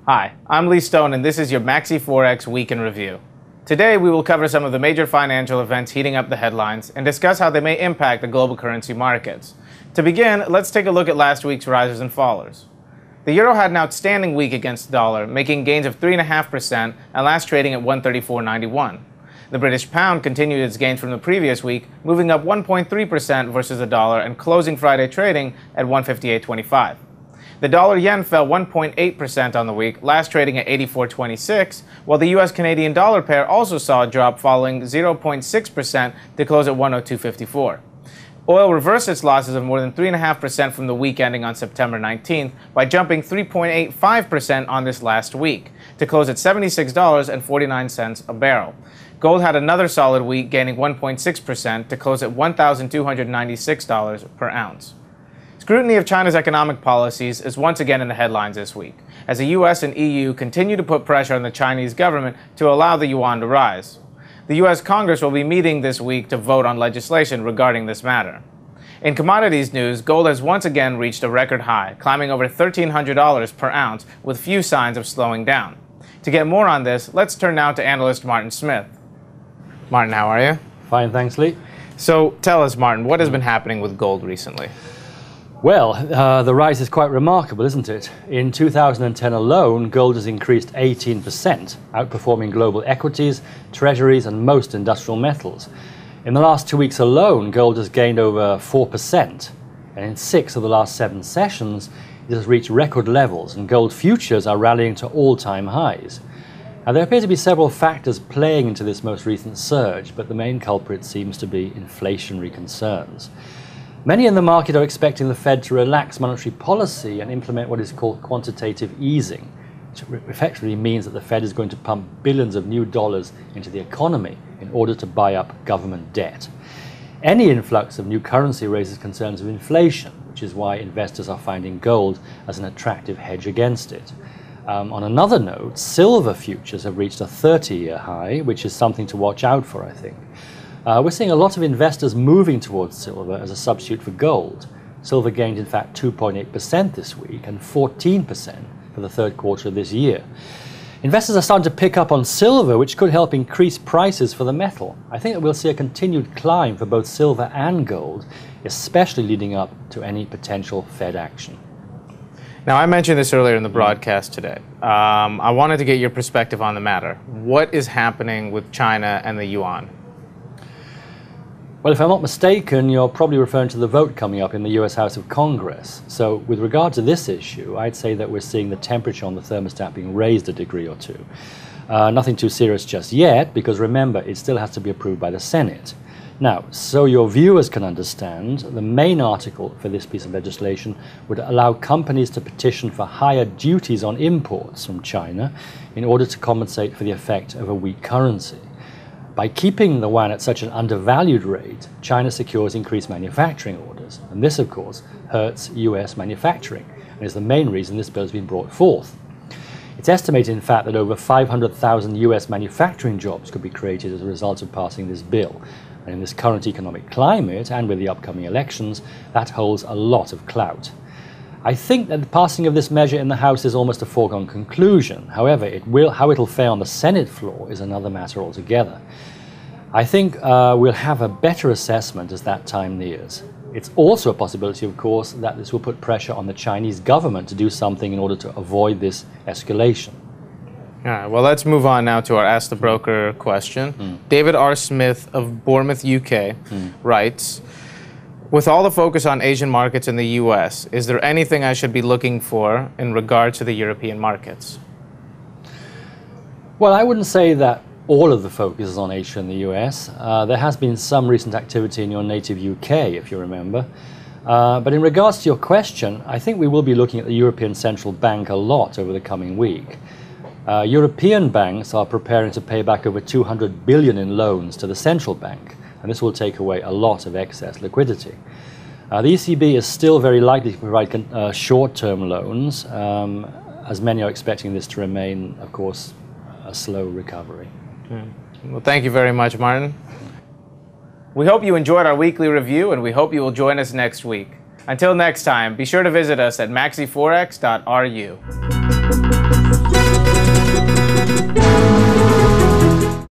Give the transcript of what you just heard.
Hi, I'm Lee Stone, and this is your MaxiForex Week in Review. Today, we will cover some of the major financial events heating up the headlines and discuss how they may impact the global currency markets. To begin, let's take a look at last week's risers and fallers. The euro had an outstanding week against the dollar, making gains of 3.5% and last trading at 134.91. The British pound continued its gains from the previous week, moving up 1.3% versus the dollar and closing Friday trading at 158.25. The dollar-yen fell 1.8% on the week, last trading at 84.26, while the U.S.-Canadian dollar pair also saw a drop, falling 0.6% to close at 102.54. Oil reversed its losses of more than 3.5% from the week ending on September 19th by jumping 3.85% on this last week, to close at $76.49 a barrel. Gold had another solid week, gaining 1.6% to close at $1,296 per ounce. Scrutiny of China's economic policies is once again in the headlines this week, as the U.S. and EU continue to put pressure on the Chinese government to allow the yuan to rise. The U.S. Congress will be meeting this week to vote on legislation regarding this matter. In commodities news, gold has once again reached a record high, climbing over $1,300 per ounce with few signs of slowing down. To get more on this, let's turn now to analyst Martin Smith. Martin, how are you? Fine, thanks, Lee. So tell us, Martin, what has been happening with gold recently? Well, the rise is quite remarkable, isn't it? In 2010 alone, gold has increased 18%, outperforming global equities, treasuries, and most industrial metals. In the last 2 weeks alone, gold has gained over 4%, and in 6 of the last 7 sessions, it has reached record levels, and gold futures are rallying to all-time highs. Now, there appear to be several factors playing into this most recent surge, but the main culprit seems to be inflationary concerns. Many in the market are expecting the Fed to relax monetary policy and implement what is called quantitative easing, which effectively means that the Fed is going to pump billions of new dollars into the economy in order to buy up government debt. Any influx of new currency raises concerns of inflation, which is why investors are finding gold as an attractive hedge against it. On another note, silver futures have reached a 30-year high, which is something to watch out for, I think. We're seeing a lot of investors moving towards silver as a substitute for gold. Silver gained, in fact, 2.8% this week and 14% for the third quarter of this year. Investors are starting to pick up on silver, which could help increase prices for the metal. I think that we'll see a continued climb for both silver and gold, especially leading up to any potential Fed action. Now, I mentioned this earlier in the broadcast today. I wanted to get your perspective on the matter. What is happening with China and the yuan? Well, if I'm not mistaken, you're probably referring to the vote coming up in the US House of Congress. So with regard to this issue, I'd say that we're seeing the temperature on the thermostat being raised a degree or two. Nothing too serious just yet, because remember, it still has to be approved by the Senate. Now, so your viewers can understand, the main article for this piece of legislation would allow companies to petition for higher duties on imports from China in order to compensate for the effect of a weak currency. By keeping the yuan at such an undervalued rate, China secures increased manufacturing orders, and this, of course, hurts US manufacturing, and is the main reason this bill has been brought forth. It's estimated, in fact, that over 500,000 US manufacturing jobs could be created as a result of passing this bill, and in this current economic climate, and with the upcoming elections, that holds a lot of clout. I think that the passing of this measure in the House is almost a foregone conclusion. However, how it'll fare on the Senate floor is another matter altogether. I think we'll have a better assessment as that time nears. It's also a possibility, of course, that this will put pressure on the Chinese government to do something in order to avoid this escalation. All right, well, let's move on now to our Ask the Broker question. David R. Smith of Bournemouth, UK, writes, with all the focus on Asian markets in the U.S., is there anything I should be looking for in regard to the European markets? Well, I wouldn't say that all of the focus is on Asia and the U.S. There has been some recent activity in your native U.K., if you remember. But in regards to your question, I think we will be looking at the European Central Bank a lot over the coming week. European banks are preparing to pay back over 200 billion in loans to the central bank, and this will take away a lot of excess liquidity. The ECB is still very likely to provide short-term loans, as many are expecting this to remain, of course, a slow recovery. Well, thank you very much, Martin. We hope you enjoyed our weekly review, and we hope you will join us next week. Until next time, be sure to visit us at maxiforex.ru.